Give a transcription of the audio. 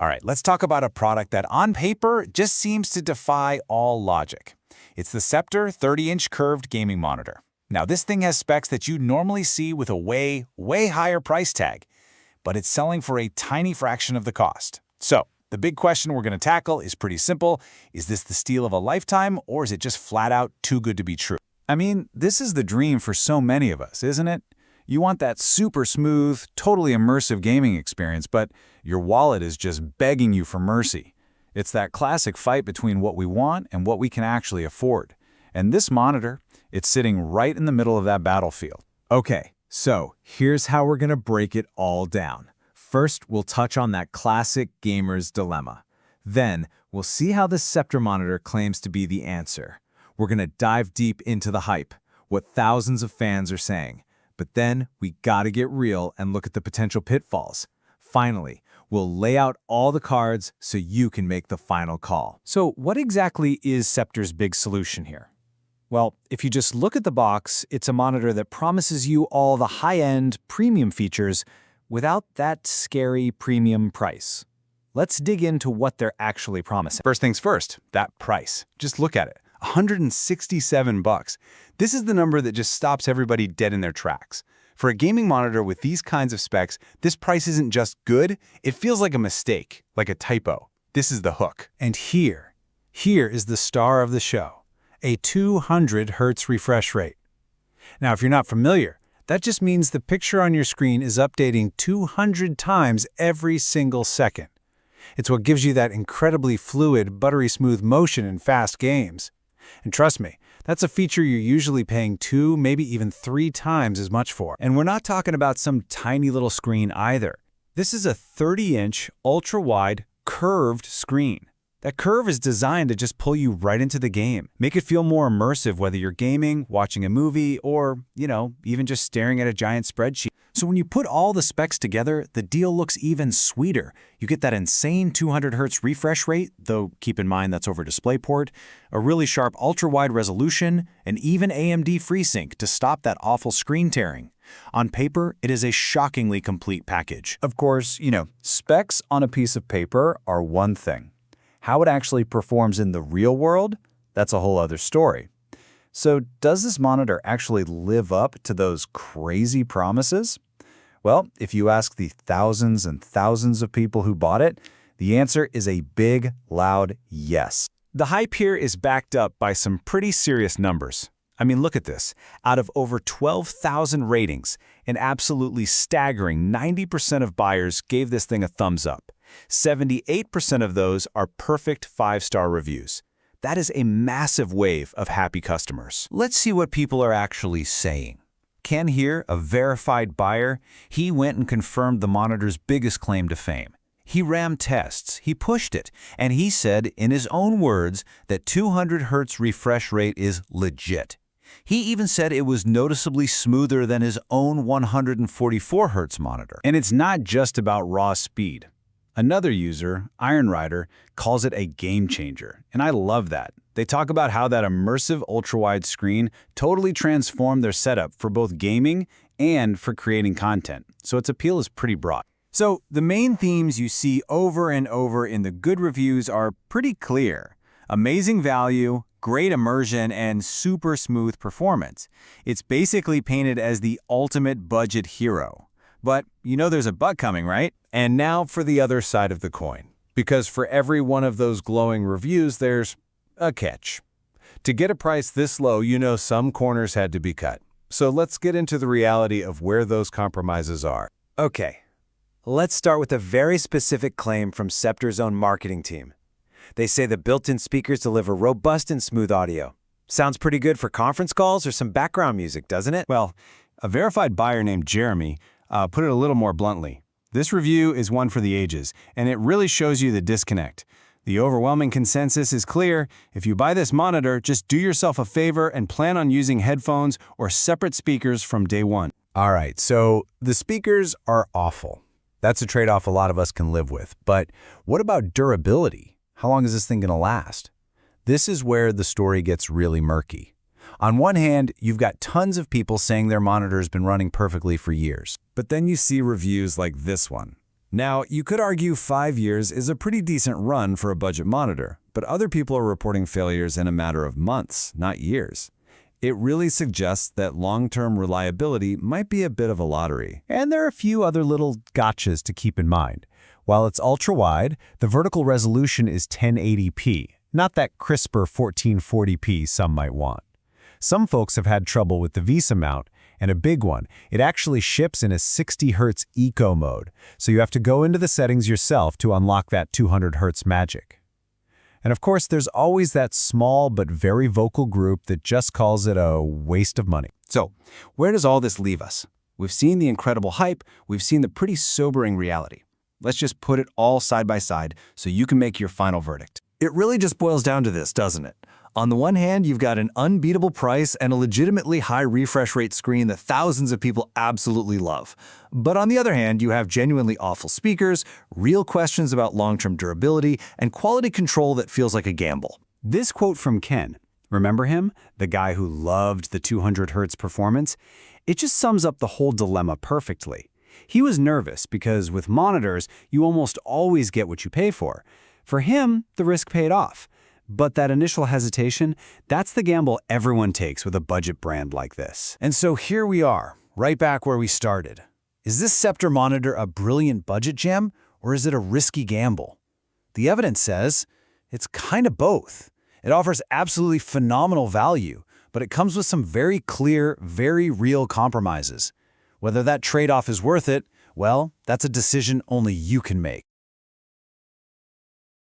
All right, let's talk about a product that on paper just seems to defy all logic. It's the Sceptre 30-inch curved gaming monitor. Now, this thing has specs that you normally see with a way higher price tag, but it's selling for a tiny fraction of the cost. So, the big question we're going to tackle is pretty simple. Is this the steal of a lifetime, or is it just flat out too good to be true? I mean, this is the dream for so many of us, isn't it? You want that super smooth, totally immersive gaming experience, but your wallet is just begging you for mercy. It's that classic fight between what we want and what we can actually afford. And this monitor, it's sitting right in the middle of that battlefield. Okay, so here's how we're going to break it all down. First, we'll touch on that classic gamer's dilemma. Then, we'll see how the Sceptre monitor claims to be the answer. We're going to dive deep into the hype, what thousands of fans are saying. But then, we gotta get real and look at the potential pitfalls. Finally, we'll lay out all the cards so you can make the final call. So what exactly is Sceptre's big solution here? Well, if you just look at the box, it's a monitor that promises you all the high-end, premium features without that scary premium price. Let's dig into what they're actually promising. First things first, that price. Just look at it. $167. This is the number that just stops everybody dead in their tracks. For a gaming monitor with these kinds of specs, this price isn't just good, it feels like a mistake, like a typo. This is the hook. And here is the star of the show, a 200 Hz refresh rate. Now, if you're not familiar, that just means the picture on your screen is updating 200 times every single second. It's what gives you that incredibly fluid, buttery smooth motion in fast games. And trust me, that's a feature you're usually paying 2, maybe even 3 times as much for. And we're not talking about some tiny little screen either. This is a 30-inch, ultra-wide, curved screen. That curve is designed to just pull you right into the game. Make it feel more immersive whether you're gaming, watching a movie, or, even just staring at a giant spreadsheet. So when you put all the specs together, the deal looks even sweeter. You get that insane 200 Hz refresh rate, though keep in mind that's over DisplayPort, a really sharp ultra-wide resolution, and even AMD FreeSync to stop that awful screen tearing. On paper, it is a shockingly complete package. Of course, specs on a piece of paper are one thing. How it actually performs in the real world, that's a whole other story. So does this monitor actually live up to those crazy promises? Well, if you ask the thousands and thousands of people who bought it, the answer is a big, loud yes. The hype here is backed up by some pretty serious numbers. I mean, look at this. Out of over 12,000 ratings, an absolutely staggering 90% of buyers gave this thing a thumbs up. 78% of those are perfect 5-star reviews. That is a massive wave of happy customers. Let's see what people are actually saying. Ken here, a verified buyer, he went and confirmed the monitor's biggest claim to fame. He ran tests, he pushed it, and he said, in his own words, that 200 Hz refresh rate is legit. He even said it was noticeably smoother than his own 144 Hz monitor. And it's not just about raw speed. Another user, Iron Rider, calls it a game changer, and I love that. They talk about how that immersive ultra-wide screen totally transformed their setup for both gaming and for creating content, so its appeal is pretty broad. So the main themes you see over and over in the good reviews are pretty clear. Amazing value, great immersion, and super smooth performance. It's basically painted as the ultimate budget hero. But there's a but coming, right? And now for the other side of the coin. Because for every one of those glowing reviews, there's a catch. To get a price this low, some corners had to be cut. So let's get into the reality of where those compromises are. Okay, let's start with a very specific claim from Sceptre's own marketing team. They say the built-in speakers deliver robust and smooth audio. Sounds pretty good for conference calls or some background music, doesn't it? Well, a verified buyer named Jeremy put it a little more bluntly. This review is one for the ages, and it really shows you the disconnect. The overwhelming consensus is clear. If you buy this monitor, just do yourself a favor and plan on using headphones or separate speakers from day one. All right, so the speakers are awful. That's a trade-off a lot of us can live with. But what about durability? How long is this thing going to last? This is where the story gets really murky. On one hand, you've got tons of people saying their monitor's been running perfectly for years. But then you see reviews like this one. Now, you could argue 5 years is a pretty decent run for a budget monitor, but other people are reporting failures in a matter of months, not years. It really suggests that long-term reliability might be a bit of a lottery. And there are a few other little gotchas to keep in mind. While it's ultra-wide, the vertical resolution is 1080p, not that crisper 1440p some might want. Some folks have had trouble with the VESA mount, and a big one, it actually ships in a 60 Hz eco mode, so you have to go into the settings yourself to unlock that 200 Hz magic. And of course, there's always that small but very vocal group that just calls it a waste of money. So, where does all this leave us? We've seen the incredible hype, we've seen the pretty sobering reality. Let's just put it all side by side so you can make your final verdict. It really just boils down to this, doesn't it? On the one hand, you've got an unbeatable price and a legitimately high refresh rate screen that thousands of people absolutely love. But on the other hand, you have genuinely awful speakers, real questions about long-term durability, and quality control that feels like a gamble. This quote from Ken, remember him? The guy who loved the 200 Hz performance? It just sums up the whole dilemma perfectly. He was nervous because with monitors, you almost always get what you pay for. For him, the risk paid off. But that initial hesitation, that's the gamble everyone takes with a budget brand like this. And so here we are, right back where we started. Is this Sceptre monitor a brilliant budget gem, or is it a risky gamble? The evidence says it's kind of both. It offers absolutely phenomenal value, but it comes with some very clear, very real compromises. Whether that trade-off is worth it, well, that's a decision only you can make.